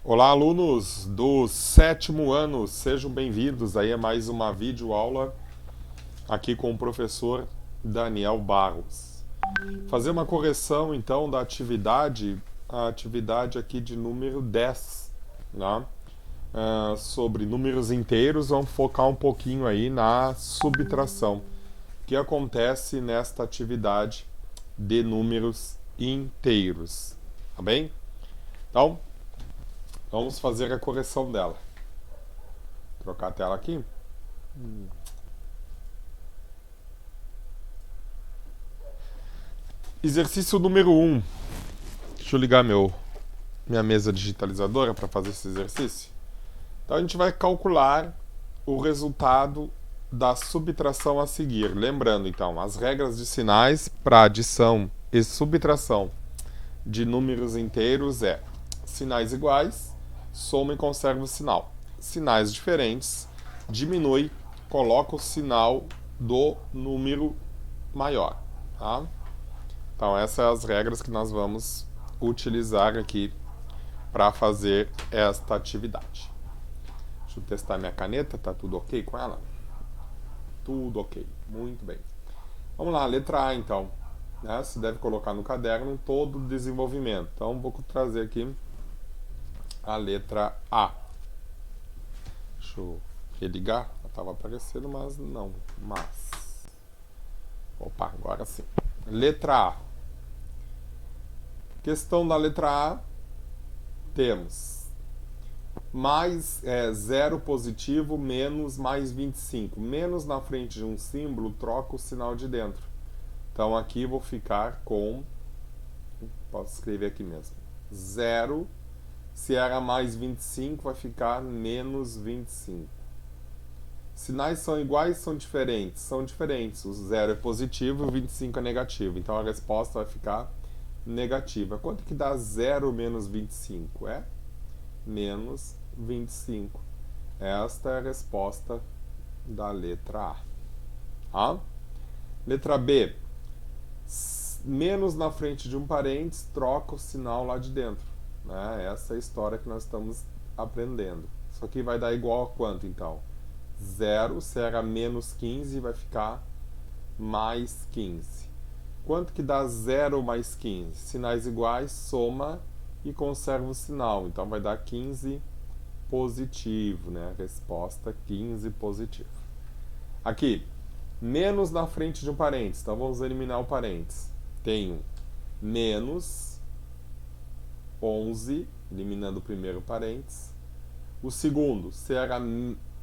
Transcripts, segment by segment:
Olá, alunos do sétimo ano, sejam bem-vindos aí a mais uma videoaula aqui com o professor Daniel Barros. Fazer uma correção então da atividade, a atividade aqui de número 10, né? Sobre números inteiros, vamos focar um pouquinho aí na subtração, que acontece nesta atividade de números inteiros, tá bem? Então, vamos fazer a correção dela. Vou trocar a tela aqui. Exercício número 1. Deixa eu ligar minha mesa digitalizadora para fazer esse exercício. Então a gente vai calcular o resultado da subtração a seguir. Lembrando, então, as regras de sinais para adição e subtração de números inteiros é sinais iguais, soma e conserva o sinal. Sinais diferentes, diminui, coloca o sinal do número maior. Tá? Então, essas são as regras que nós vamos utilizar aqui para fazer esta atividade. Deixa eu testar minha caneta, tá tudo ok com ela? Tudo ok, muito bem. Vamos lá, letra A então. Né? Se deve colocar no caderno todo o desenvolvimento. Então, vou trazer aqui a letra A. Deixa eu religar. Ela estava aparecendo, mas não. Opa, agora sim. Letra A. Questão da letra A, temos mais 0 positivo menos mais 25. Menos na frente de um símbolo, troca o sinal de dentro. Então aqui vou ficar com, posso escrever aqui mesmo, 0. Se era mais 25, vai ficar menos 25. Sinais são iguais, são diferentes? São diferentes. O 0 é positivo e o 25 é negativo. Então a resposta vai ficar negativa. Quanto que dá 0 menos 25? É menos 25. Esta é a resposta da letra A. Tá? Letra B. Menos na frente de um parênteses, troca o sinal lá de dentro. Né? Essa é a história que nós estamos aprendendo. Isso aqui vai dar igual a quanto, então? 0, se era menos 15, vai ficar mais 15. Quanto que dá 0 mais 15? Sinais iguais, soma e conserva o sinal. Então vai dar 15 positivo, né? Resposta 15 positivo. Aqui, menos na frente de um parênteses. Então vamos eliminar o parênteses. Tenho menos 11, eliminando o primeiro parênteses. O segundo, se era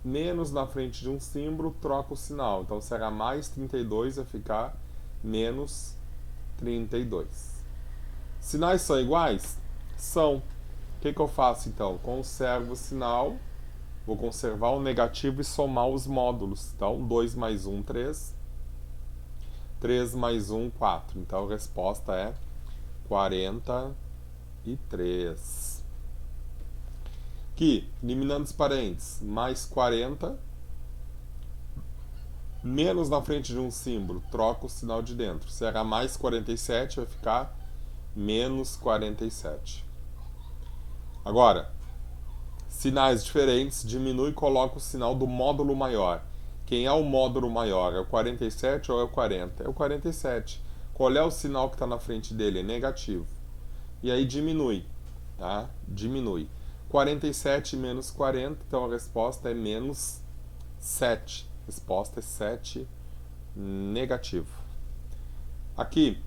menos na frente de um símbolo, troca o sinal. Então se era mais 32, vai ficar menos 32. Sinais são iguais? São. O que eu faço então? Conservo o sinal, vou conservar o negativo e somar os módulos. Então 2 mais 1, 3. 3 mais 1, 4. Então a resposta é 43. Aqui, eliminando os parênteses, mais 40, menos na frente de um símbolo, troca o sinal de dentro. Se era mais 47, vai ficar menos 47. Agora, sinais diferentes, diminui e coloca o sinal do módulo maior. Quem é o módulo maior? É o 47 ou é o 40? É o 47. Qual é o sinal que está na frente dele? É negativo. E aí diminui. Tá? Diminui. 47 menos 40, então a resposta é menos 7. Resposta é 7, negativo. Aqui,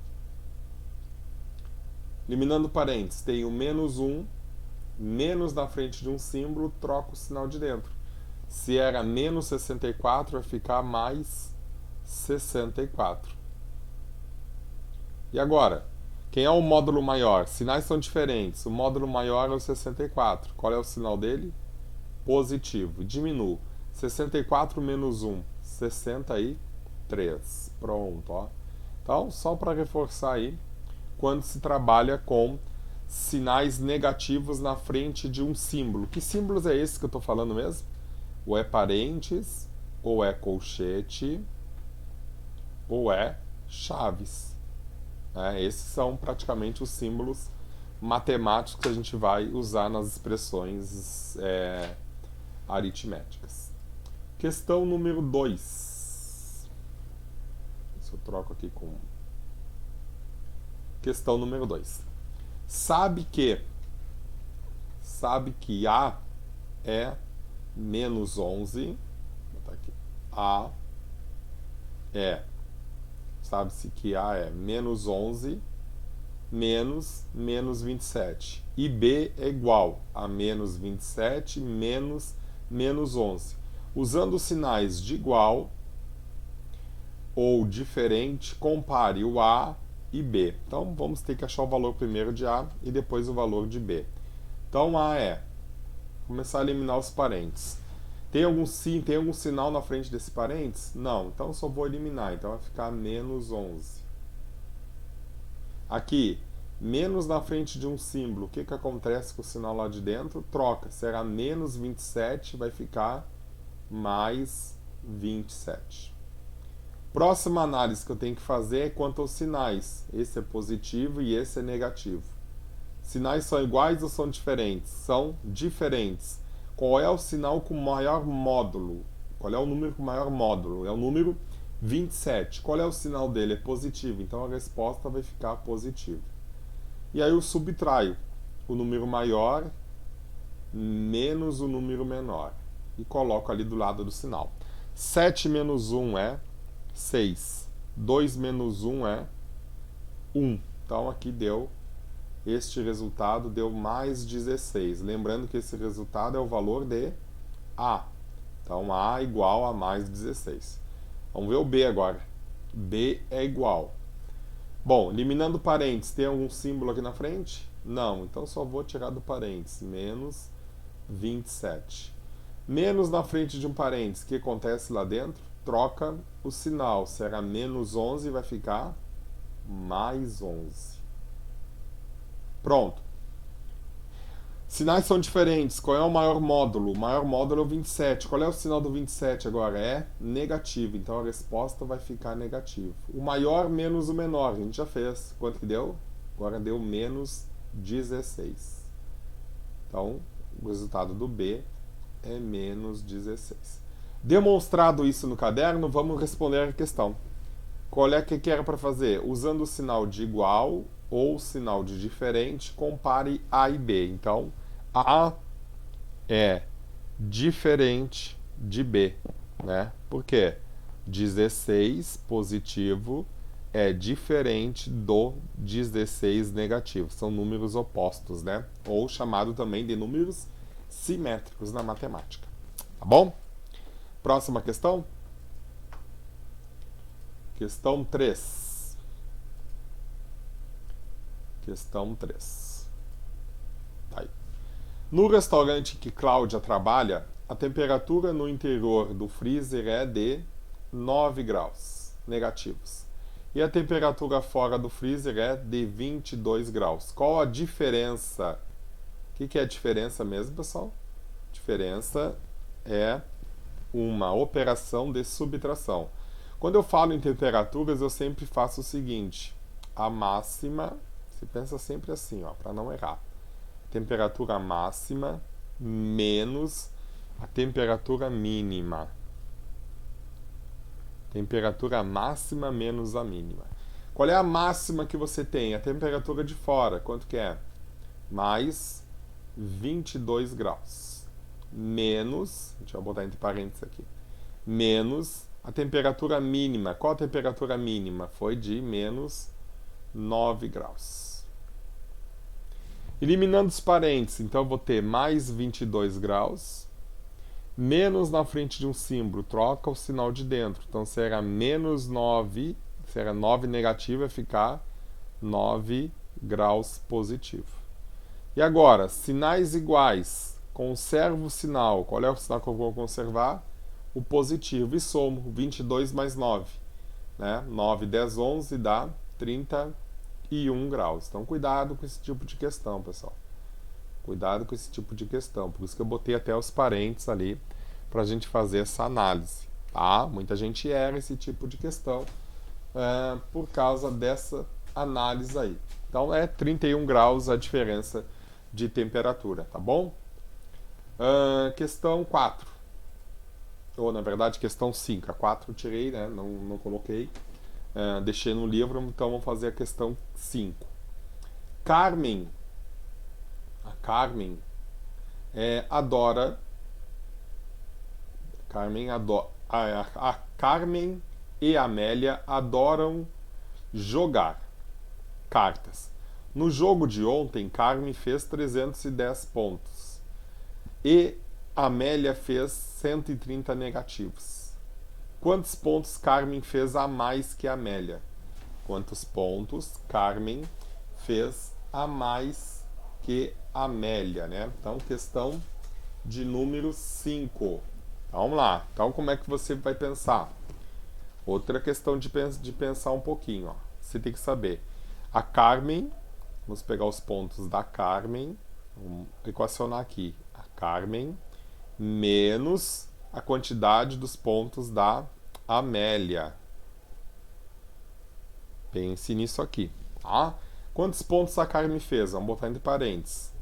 eliminando parênteses, tem o menos 1, menos na frente de um símbolo, troca o sinal de dentro. Se era menos 64, vai ficar mais 64. E agora, quem é o módulo maior? Sinais são diferentes. O módulo maior é o 64. Qual é o sinal dele? Positivo. Diminuo. 64 menos 1, 63. Pronto, ó. Então, só para reforçar aí, quando se trabalha com sinais negativos na frente de um símbolo. Que símbolos é esse que eu estou falando mesmo? Ou é parênteses, ou é colchete, ou é chaves. Esses são praticamente os símbolos matemáticos que a gente vai usar nas expressões aritméticas. Questão número 2. Se eu troco aqui com... Questão número 2. Sabe que A é menos 11. Vou botar aqui. A é... Sabe-se que A é menos 11 menos 27. E B é igual a menos 27 menos 11. Usando os sinais de igual ou diferente, compare o A e B. Então vamos ter que achar o valor primeiro de A e depois o valor de B. Então A é... Começar a eliminar os parentes. Tem algum sinal na frente desse parênteses? Não, então só vou eliminar. Então vai ficar menos 11. Aqui, menos na frente de um símbolo. O que acontece com o sinal lá de dentro? Troca. Será menos 27, vai ficar mais 27. Próxima análise que eu tenho que fazer é quanto aos sinais. Esse é positivo e esse é negativo. Sinais são iguais ou são diferentes? São diferentes. Qual é o sinal com maior módulo? Qual é o número com maior módulo? É o número 27. Qual é o sinal dele? É positivo. Então a resposta vai ficar positiva. E aí eu subtraio o número maior menos o número menor. E coloco ali do lado do sinal. 7 menos 1 é 6. 2 menos 1 é 1. Então aqui deu... Este resultado deu mais 16. Lembrando que esse resultado é o valor de A. Então, A igual a mais 16. Vamos ver o B agora. B é igual. Bom, eliminando parênteses, tem algum símbolo aqui na frente? Não, então só vou tirar do parênteses. Menos 27. Menos na frente de um parênteses, o que acontece lá dentro? Troca o sinal. Será menos 11 e vai ficar mais 11. Pronto. Sinais são diferentes. Qual é o maior módulo? O maior módulo é o 27. Qual é o sinal do 27 agora? É negativo. Então a resposta vai ficar negativa. O maior menos o menor. A gente já fez. Quanto que deu? Agora deu menos 16. Então o resultado do B é menos 16. Demonstrado isso no caderno, vamos responder a questão. Qual é que era para fazer? Usando o sinal de igual ou sinal de diferente, compare A e B. Então, A é diferente de B, né? Por quê? 16 positivo é diferente do 16 negativo. São números opostos, né? Ou chamado também de números simétricos na matemática. Tá bom? Próxima questão. Questão 3. Questão 3. Tá aí. No restaurante que Cláudia trabalha, a temperatura no interior do freezer é de 9 graus negativos. E a temperatura fora do freezer é de 22 graus. Qual a diferença? O que é a diferença mesmo, pessoal? Diferença é uma operação de subtração. Quando eu falo em temperaturas, eu sempre faço o seguinte: a máxima... Você pensa sempre assim, ó, para não errar. Temperatura máxima menos a temperatura mínima. Temperatura máxima menos a mínima. Qual é a máxima que você tem? A temperatura de fora. Quanto que é? Mais 22 graus. Menos, deixa eu botar entre parênteses aqui. Menos a temperatura mínima. Qual a temperatura mínima? Foi de menos 9 graus. Eliminando os parênteses, então eu vou ter mais 22 graus, menos na frente de um símbolo, troca o sinal de dentro. Então será menos 9, será 9 negativo, vai ficar 9 graus positivo. E agora, sinais iguais, conservo o sinal. Qual é o sinal que eu vou conservar? O positivo. E somo, 22 mais 9. Né? 9, 10, 11 dá 31 graus. Então, cuidado com esse tipo de questão, pessoal. Cuidado com esse tipo de questão. Por isso que eu botei até os parênteses ali para a gente fazer essa análise. Tá? Muita gente erra esse tipo de questão por causa dessa análise aí. Então, Então é 31 graus a diferença de temperatura, tá bom? Questão 4. Ou na verdade questão 5. A 4 eu tirei, né? Não coloquei. Deixei no livro, então vamos fazer a questão 5. Carmen. A Carmen adora. Carmen adora. A Carmen e a Amélia adoram jogar cartas. No jogo de ontem, Carmen fez 310 pontos e Amélia fez 130 negativos. Quantos pontos Carmen fez a mais que Amélia? Quantos pontos Carmen fez a mais que Amélia, né? Então, questão de número 5. Vamos lá. Então, como é que você vai pensar? Outra questão de pensar um pouquinho, ó. Você tem que saber. A Carmen, vamos pegar os pontos da Carmen, vamos equacionar aqui. A Carmen menos a quantidade dos pontos da Amélia. Pense nisso aqui, tá? Quantos pontos a Carmen fez? Vamos botar entre parênteses.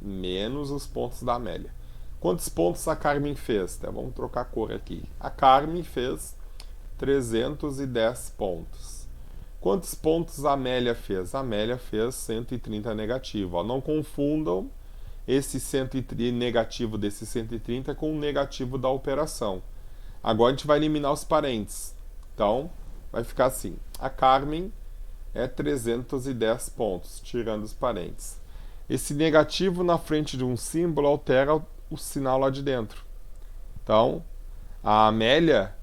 Menos os pontos da Amélia. Quantos pontos a Carmen fez? Então, vamos trocar a cor aqui. A Carmen fez 310 pontos. Quantos pontos a Amélia fez? A Amélia fez 130 negativo. Ó, não confundam esse 130 negativo desse 130 com o negativo da operação. Agora a gente vai eliminar os parênteses. Então, vai ficar assim. A Carmen é 310 pontos, tirando os parênteses. Esse negativo na frente de um símbolo altera o sinal lá de dentro. Então, a Amélia,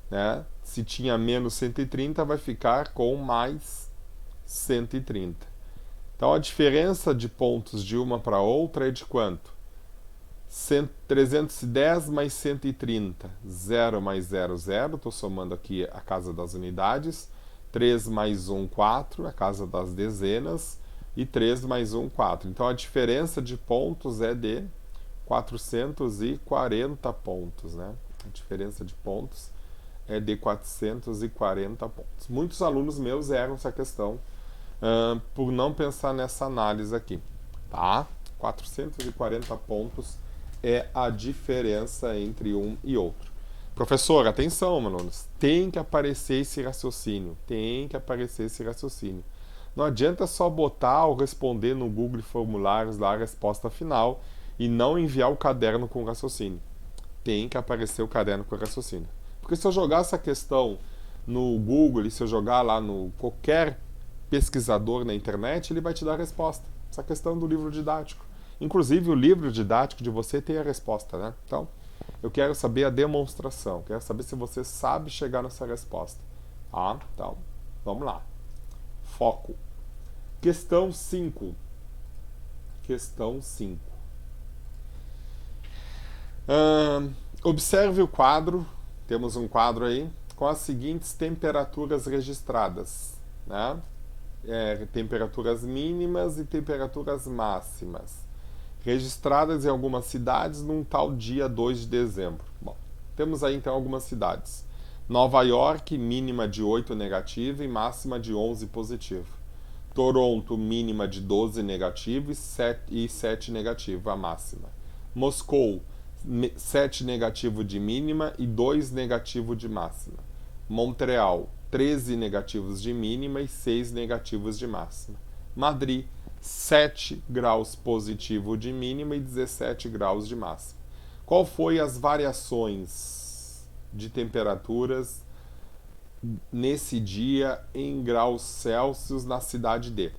né, se tinha menos 130, vai ficar com mais 130. Então, a diferença de pontos de uma para outra é de quanto? 310 mais 130. 0 mais 0, 0. Estou somando aqui a casa das unidades. 3 mais 1, 4. A casa das dezenas. E 3 mais 1, 4. Então, a diferença de pontos é de 440 pontos, né? A diferença de pontos é de 440 pontos. Muitos alunos meus erram essa questão por não pensar nessa análise aqui, tá? 440 pontos é a diferença entre um e outro. Professor, atenção, alunos, tem que aparecer esse raciocínio, Não adianta só botar ou responder no Google Formulários lá a resposta final e não enviar o caderno com o raciocínio. Tem que aparecer o caderno com o raciocínio. Porque se eu jogar essa questão no Google e se eu jogar lá no qualquer pesquisador na internet, ele vai te dar a resposta. Essa questão do livro didático. Inclusive, o livro didático de você tem a resposta, né? Então, eu quero saber a demonstração. Quero saber se você sabe chegar nessa resposta. Tá? Então, vamos lá. Foco. Questão 5. Questão 5. Observe o quadro. Temos um quadro aí com as seguintes temperaturas registradas, né? Temperaturas mínimas e temperaturas máximas, registradas em algumas cidades num tal dia 2 de dezembro. Bom, temos aí então algumas cidades. Nova York, mínima de 8 negativa e máxima de 11 positivo. Toronto, mínima de 12 negativo e 7 negativo, a máxima. Moscou, 7 negativo de mínima e 2 negativo de máxima. Montreal, 13 negativos de mínima e 6 negativos de máxima. Madrid, 7 graus positivo de mínima e 17 graus de máxima. Qual foi as variações de temperaturas nesse dia em graus Celsius na cidade D?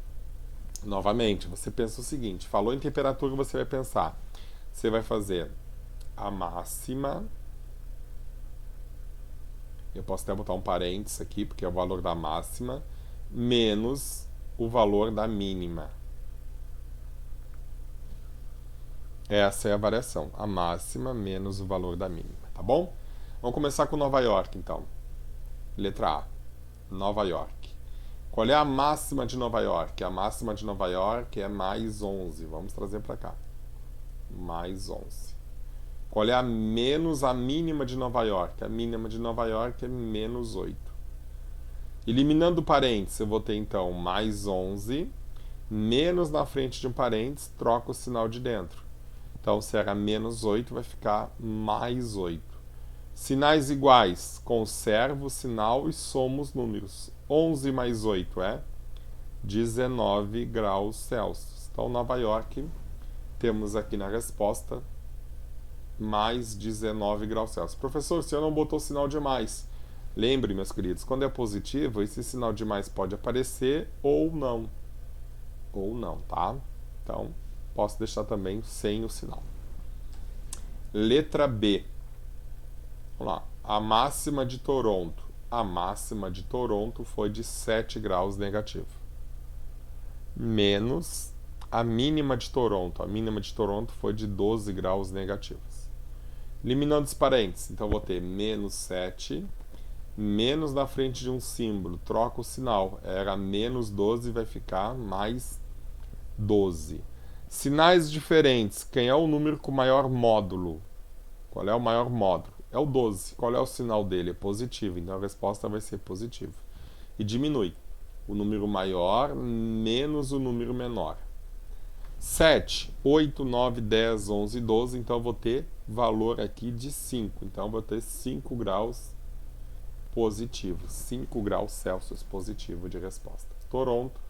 Novamente, você pensa o seguinte, falou em temperatura, você vai pensar, você vai fazer a máxima, eu posso até botar um parênteses aqui, porque é o valor da máxima, menos o valor da mínima. Essa é a variação, a máxima menos o valor da mínima, tá bom? Vamos começar com Nova York, então. Letra A, Nova York. Qual é a máxima de Nova York? A máxima de Nova York é mais 11. Vamos trazer para cá. Mais 11. Qual é a mínima de Nova York? A mínima de Nova York é menos 8. Eliminando parênteses, eu vou ter então mais 11 menos na frente de um parênteses, troca o sinal de dentro. Então, se era menos 8, vai ficar mais 8. Sinais iguais, conservo o sinal e somo os números. 11 mais 8 é 19 graus Celsius. Então, Nova York, temos aqui na resposta mais 19 graus Celsius. Professor, o senhor não botou sinal de mais. Lembre, meus queridos, quando é positivo, esse sinal de mais pode aparecer ou não. Ou não, tá? Então, posso deixar também sem o sinal. Letra B. Vamos lá. A máxima de Toronto. A máxima de Toronto foi de 7 graus negativo. Menos a mínima de Toronto. A mínima de Toronto foi de 12 graus negativos. Eliminando os parênteses. Então, vou ter menos 7. Menos na frente de um símbolo. Troca o sinal. Era menos 12, vai ficar mais 12. Sinais diferentes. Quem é o número com maior módulo? Qual é o maior módulo? É o 12. Qual é o sinal dele? É positivo. Então a resposta vai ser positiva. E diminui. O número maior menos o número menor. 7, 8, 9, 10, 11, 12. Então eu vou ter valor aqui de 5. Então eu vou ter 5 graus positivo. 5 graus Celsius positivo de resposta. Toronto,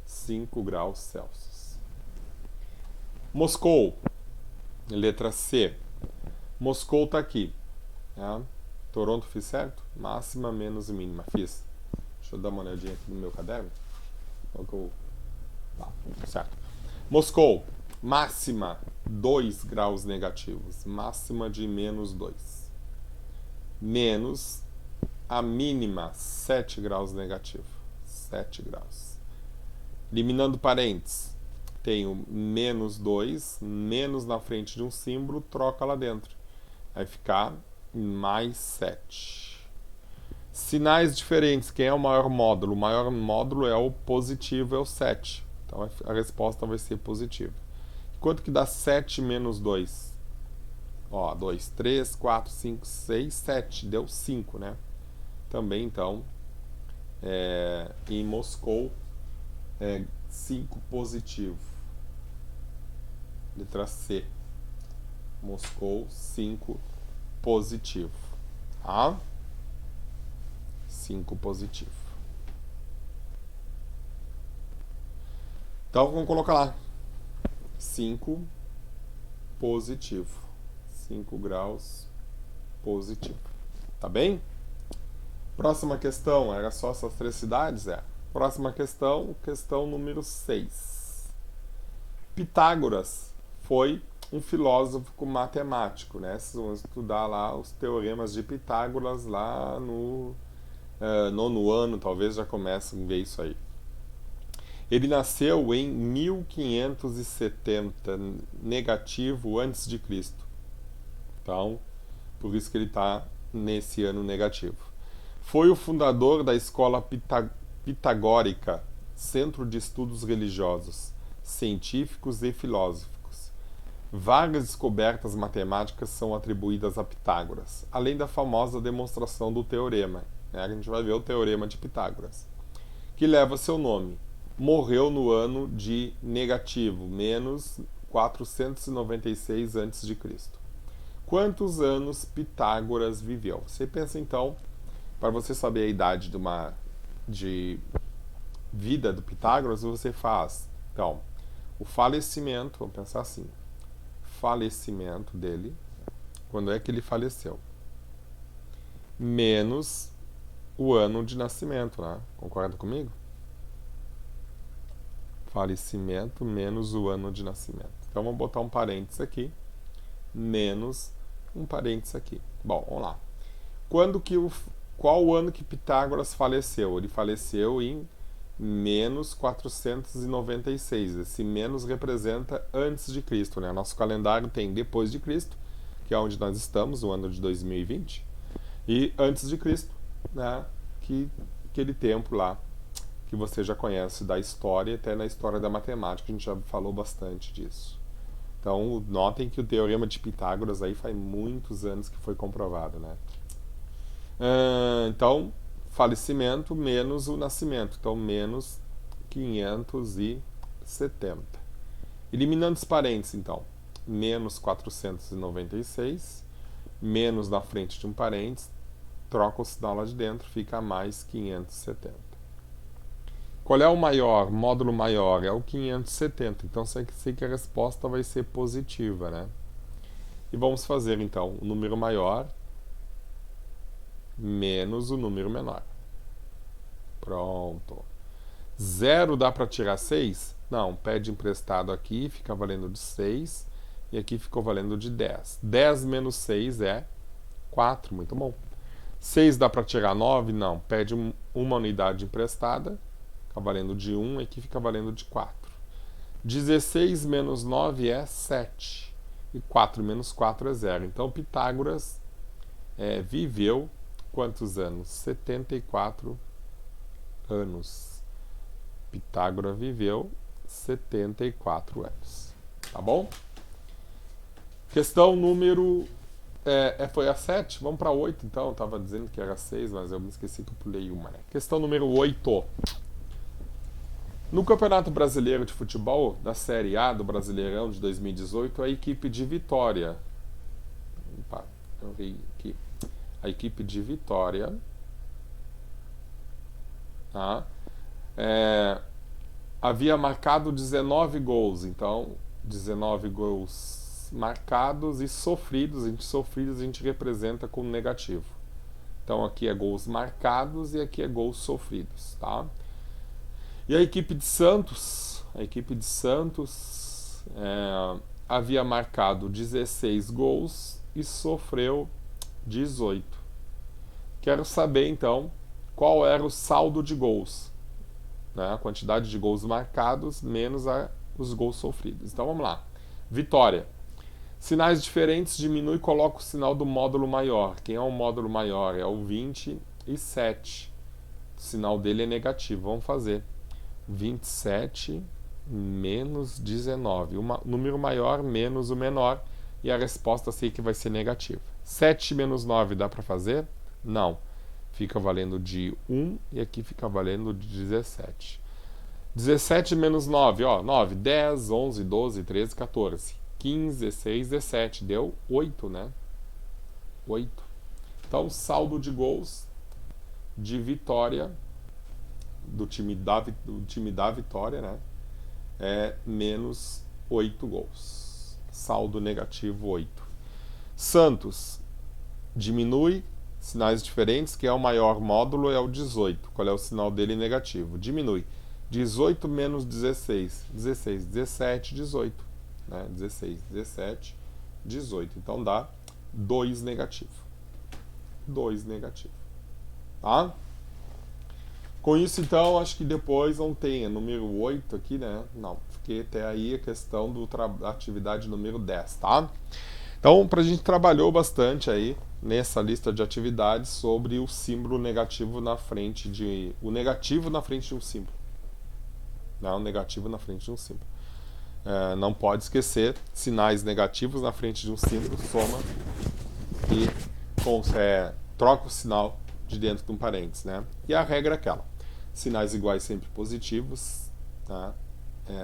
5 graus Celsius. Moscou, letra C. Moscou está aqui. Tá? Toronto fiz certo? Máxima menos mínima. Fiz. Deixa eu dar uma olhadinha aqui no meu caderno. Tá, certo. Moscou, máxima 2 graus negativos. Máxima de menos 2. Menos a mínima 7 graus negativo. 7 graus. Eliminando parênteses. Tenho menos 2, menos na frente de um símbolo, troca lá dentro. Vai ficar mais 7. Sinais diferentes. Quem é o maior módulo? O maior módulo é o positivo, é o 7. Então a resposta vai ser positiva. Quanto que dá 7 menos 2? Ó, 2, 3, 4, 5, 6, 7. Deu 5, né? Também, então, em Moscou, 5 positivo. Letra C. Moscou, 5 positivo. Tá? 5 positivo. Então, vamos colocar lá. 5 positivo. 5 graus positivo. Tá bem? Próxima questão. Era só essas 3 cidades? Próxima questão, questão número 6. Pitágoras foi um filósofo matemático, né? Vocês vão estudar lá os teoremas de Pitágoras lá no nono ano, talvez já comecem a ver isso aí. Ele nasceu em 1570, negativo antes de Cristo. Então, por isso que ele está nesse ano negativo. Foi o fundador da escola pitagórica, centro de estudos religiosos, científicos e filosóficos. Várias descobertas matemáticas são atribuídas a Pitágoras, além da famosa demonstração do teorema. A gente vai ver o teorema de Pitágoras, que leva seu nome. Morreu no ano de negativo, menos 496 a.C. Quantos anos Pitágoras viveu? Você pensa então, para você saber a idade de vida do Pitágoras, você faz, então, o falecimento, vamos pensar assim, falecimento dele, quando é que ele faleceu, menos o ano de nascimento, né? Concorda comigo? Falecimento menos o ano de nascimento. Então vamos botar um parênteses aqui, menos um parênteses aqui. Bom, vamos lá. Qual o ano que Pitágoras faleceu? Ele faleceu em menos 496. Esse menos representa antes de Cristo, né? Nosso calendário tem depois de Cristo, que é onde nós estamos, o ano de 2020, e antes de Cristo, né? Que aquele tempo lá que você já conhece da história, até na história da matemática, a gente já falou bastante disso. Então, notem que o teorema de Pitágoras aí faz muitos anos que foi comprovado, né? Então, falecimento menos o nascimento. Então, menos 596. 70. Eliminando os parênteses, então. Menos 496, menos na frente de um parênteses, troca o sinal lá de dentro, fica mais 570. Qual é o maior? Módulo maior é o 570, então sei que a resposta vai ser positiva, né? E vamos fazer, então, o número maior menos o número menor. Pronto. 0 dá para tirar 6? Não, pede emprestado aqui, fica valendo de 6, e aqui ficou valendo de 10. 10 menos 6 é 4, muito bom. 6 dá para tirar 9? Não, pede uma unidade emprestada, fica valendo de 1, e aqui fica valendo de 4. 16 menos 9 é 7, e 4 menos 4 é 0. Então, Pitágoras viveu quantos anos? 74 anos. Pitágoras viveu 74 anos. Tá bom? Questão número... foi a 7? Vamos para 8 então. Eu estava dizendo que era 6, mas eu me esqueci que eu pulei uma, né? Questão número 8. No Campeonato Brasileiro de Futebol, da Série A do Brasileirão de 2018, a equipe de Vitória... Opa, eu vi aqui. A equipe de Vitória... Tá? Havia marcado 19 gols, então 19 gols marcados e sofridos. A gente representa como negativo. Então aqui é gols marcados e aqui é gols sofridos, tá? E a equipe de Santos, havia marcado 16 gols e sofreu 18. Quero saber então qual era o saldo de gols, né? A quantidade de gols marcados menos os gols sofridos. Então vamos lá. Vitória. Sinais diferentes, diminui e coloca o sinal do módulo maior. Quem é o módulo maior? É o 27. O sinal dele é negativo. Vamos fazer. 27 menos 19. O número maior menos o menor. E a resposta sei que vai ser negativa. 7 menos 9 dá para fazer? Não. Fica valendo de 1 e aqui fica valendo de 17. 17 menos 9, 9, 10, 11, 12, 13, 14, 15, 16, 17. Deu 8, né? 8. Então, saldo de gols de Vitória, do time da Vitória, né? É menos 8 gols. Saldo negativo 8. Santos diminui. Sinais diferentes, que é o maior módulo, é o 18. Qual é o sinal dele negativo? Diminui. 18 menos 16. 16, 17, 18. Né? 16, 17, 18. Então dá 2 negativo. 2 negativo. Tá? Com isso, então, acho que depois não tem. Número 8 aqui, né? Não. Porque até aí a questão da atividade número 10, tá? Então, a gente trabalhou bastante aí nessa lista de atividades sobre o símbolo negativo na frente de... O negativo na frente de um símbolo. Não, o negativo na frente de um símbolo. Não pode esquecer, sinais negativos na frente de um símbolo, soma e troca o sinal de dentro de um parênteses, né? E a regra é aquela. Sinais iguais sempre positivos, tá?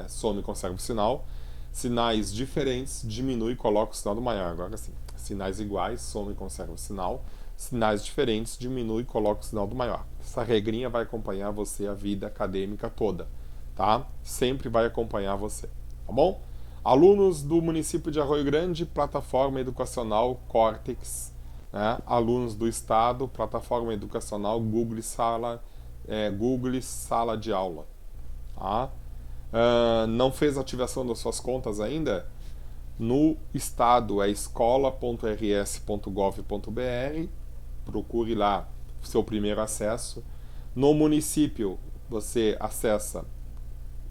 Soma e conserva o sinal. Sinais diferentes, diminui e coloca o sinal do maior. Agora sim. Sinais iguais, soma e conserva o sinal. Sinais diferentes, diminui e coloca o sinal do maior. Essa regrinha vai acompanhar você a vida acadêmica toda, tá? Sempre vai acompanhar você, tá bom? Alunos do município de Arroio Grande, plataforma educacional Cortex, né? Alunos do estado, plataforma educacional Google Sala de Aula, tá? Não fez ativação das suas contas ainda? No estado é escola.rs.gov.br, procure lá seu primeiro acesso. No município você acessa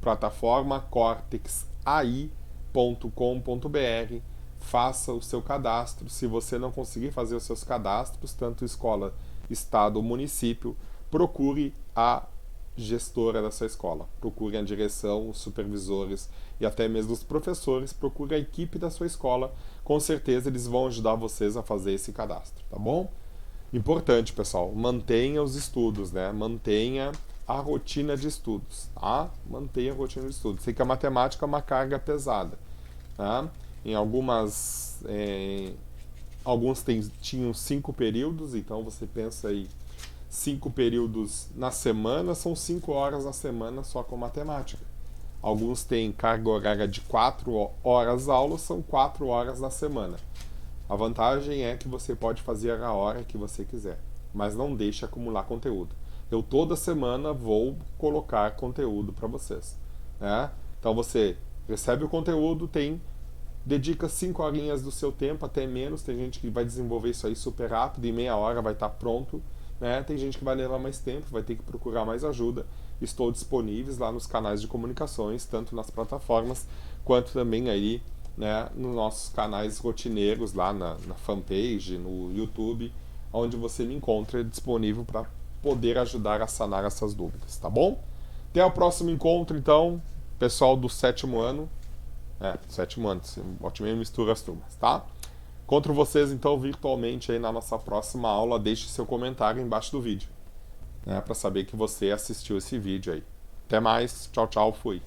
plataforma cortexai.com.br, faça o seu cadastro. Se você não conseguir fazer os seus cadastros, tanto escola, estado ou município, procure a gestora da sua escola, procure a direção, os supervisores e até mesmo os professores, procure a equipe da sua escola, com certeza eles vão ajudar vocês a fazer esse cadastro, tá bom? Importante, pessoal, mantenha os estudos, né? Mantenha a rotina de estudos, tá? Mantenha a rotina de estudos. Sei que a matemática é uma carga pesada, tá? Em alguns tinham 5 períodos, então você pensa aí, 5 períodos na semana, são 5 horas na semana só com matemática. Alguns têm carga horária de 4 horas aula, são 4 horas na semana. A vantagem é que você pode fazer a hora que você quiser, mas não deixe acumular conteúdo. Eu toda semana vou colocar conteúdo para vocês, né? Então você recebe o conteúdo, dedica 5 horinhas do seu tempo, até menos. Tem gente que vai desenvolver isso aí super rápido, em meia hora vai estar pronto, né? Tem gente que vai levar mais tempo, vai ter que procurar mais ajuda. Estou disponíveis lá nos canais de comunicações, tanto nas plataformas quanto também aí, né, nos nossos canais rotineiros lá na fanpage, no YouTube, onde você me encontra disponível para poder ajudar a sanar essas dúvidas, tá bom? Até o próximo encontro, então, pessoal do 7º ano. Sétimo ano, ótimo, mistura as turmas, tá? Encontro vocês então virtualmente aí na nossa próxima aula. Deixe seu comentário embaixo do vídeo, né, para saber que você assistiu esse vídeo aí. Até mais, tchau, tchau, fui.